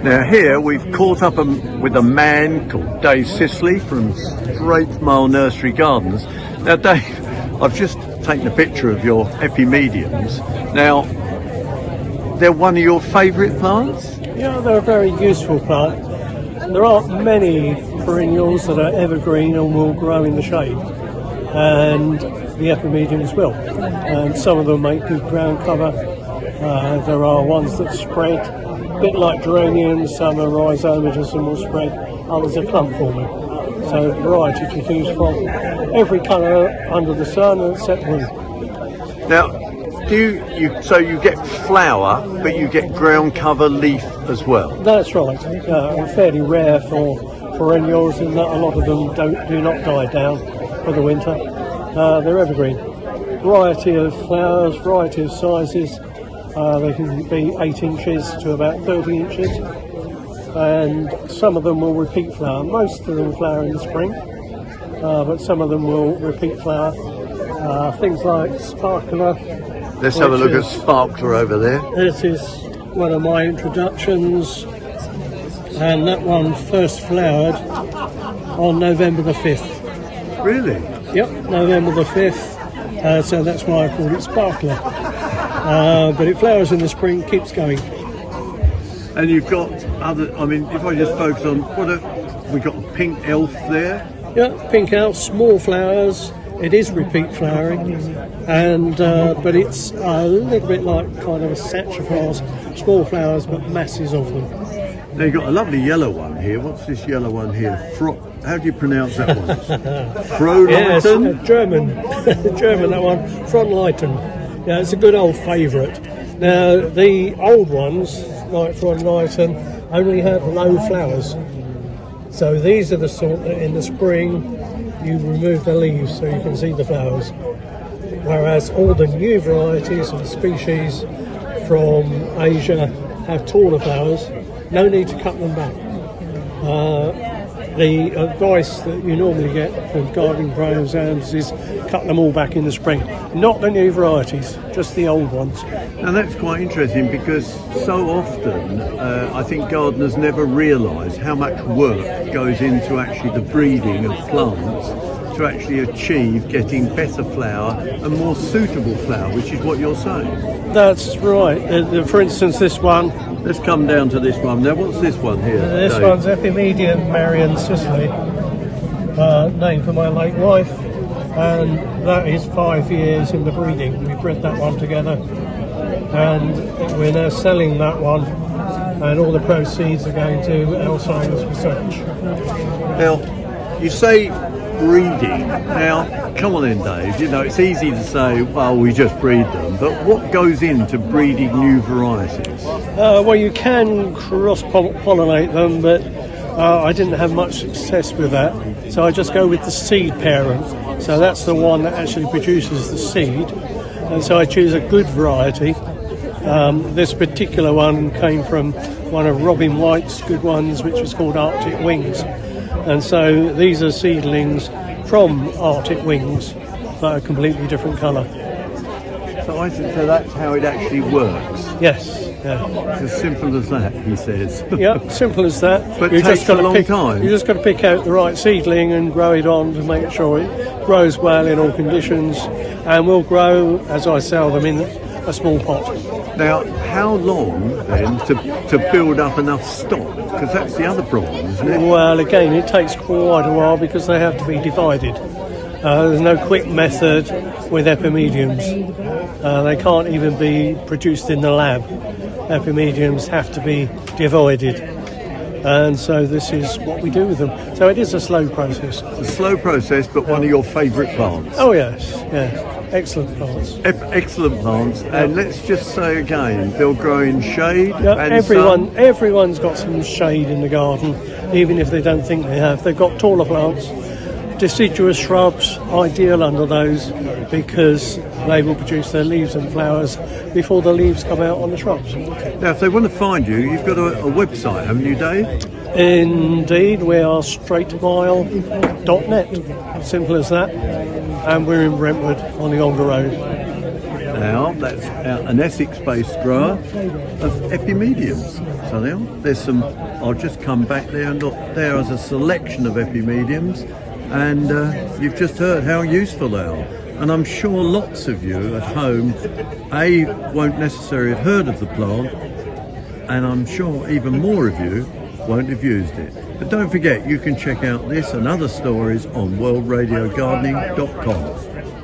Now here we've caught up with a man called Dave Sisley from Straight Mile Nursery Gardens. Now Dave, I've just taken a picture of your epimediums. Now, they're one of your favourite plants? Yeah, they're a very useful plant. There aren't many perennials that are evergreen and will grow in the shade, and the epimediums will. And some of them make good ground cover. There are ones that spread, a bit like geraniums. Some are rhizomatous and will spread, others are clump forming. So variety to choose from. Every colour under the sun except blue. Now, so you get flower, but you get ground cover leaf as well? That's right. Fairly rare for perennials in that a lot of them do not die down for the winter. They're evergreen. Variety of flowers, variety of sizes. They can be 8 inches to about 30 inches. And some of them will repeat flower. Most of them flower in the spring, but some of them will repeat flower. Things like sparkler. Let's have a look at sparkler over there. This is one of my introductions, and that one first flowered on November the 5th. Really? Yep, November the 5th, so that's why I called it sparkler. But it flowers in the spring, keeps going. And you've got other, I mean, if I just focus on, we got a pink elf there? Yeah, pink elf, small flowers. It is repeat flowering, and but it's a little bit like kind of a saxifrage, small flowers but masses of them. Now you've got a lovely yellow one here. What's this yellow one here? How do you pronounce that one? Yes, Crowther? German, German that one, Frontleiten. Yeah, it's a good old favourite. Now the old ones, like Frontleiten, only have low flowers. So these are the sort that in the spring you remove the leaves so you can see the flowers. Whereas all the new varieties and species from Asia have taller flowers, no need to cut them back. The advice that you normally get from gardening programs is cut them all back in the spring. Not the new varieties, just the old ones. Now that's quite interesting because so often I think gardeners never realise how much work goes into actually the breeding of plants to actually achieve getting better flower and more suitable flower, which is what you're saying. That's right. For instance, this one. Let's come down to this one. Now what's this one here? This Dave? one's epimedium Marion Sisley, named for my late wife, and that is 5 years in the breeding. We bred that one together, and we're now selling that one, and all the proceeds are going to Alzheimer's research. Now, you say breeding. Now, come on then, Dave. You know, it's easy to say, well, we just breed them, but what goes into breeding new varieties? Well, you can cross-pollinate them, but I didn't have much success with that, so I just go with the seed parent. So that's the one that actually produces the seed, and so I choose a good variety. This particular one came from one of Robin White's good ones, which was called Arctic Wings. And so these are seedlings from Arctic Wings, but a completely different colour. So that's how it actually works? Yes. Yeah. It's as simple as that, he says. Yeah, simple as that. But it takes a long time. You just got to pick out the right seedling and grow it on to make sure it grows well in all conditions, and will grow as I sell them in a small pot. Now, how long then to build up enough stock? Because that's the other problem, isn't it? Well, again, it takes quite a while because they have to be divided. There's no quick method with epimediums. They can't even be produced in the lab. Epimediums have to be divided. And so this is what we do with them. So it is a slow process. It's a slow process, but one of your favourite plants. Oh yes, yes. Excellent plants. Excellent plants. And let's just say again, they'll grow in shade Yeah, and everyone's got some shade in the garden, even if they don't think they have. They've got taller plants, deciduous shrubs, ideal under those because they will produce their leaves and flowers before the leaves come out on the shrubs. Now, if they want to find you, you've got a website, haven't you, Dave? Indeed, we are straightmile.net. Simple as that. And we're in Brentwood on the Older Road. Now, that's an Essex-based grower of epimediums. So there's some, I'll just come back there, and look, there is a selection of epimediums, and you've just heard how useful they are. And I'm sure lots of you at home, won't necessarily have heard of the plant, and I'm sure even more of you won't have used it. But don't forget, you can check out this and other stories on worldradiogardening.com.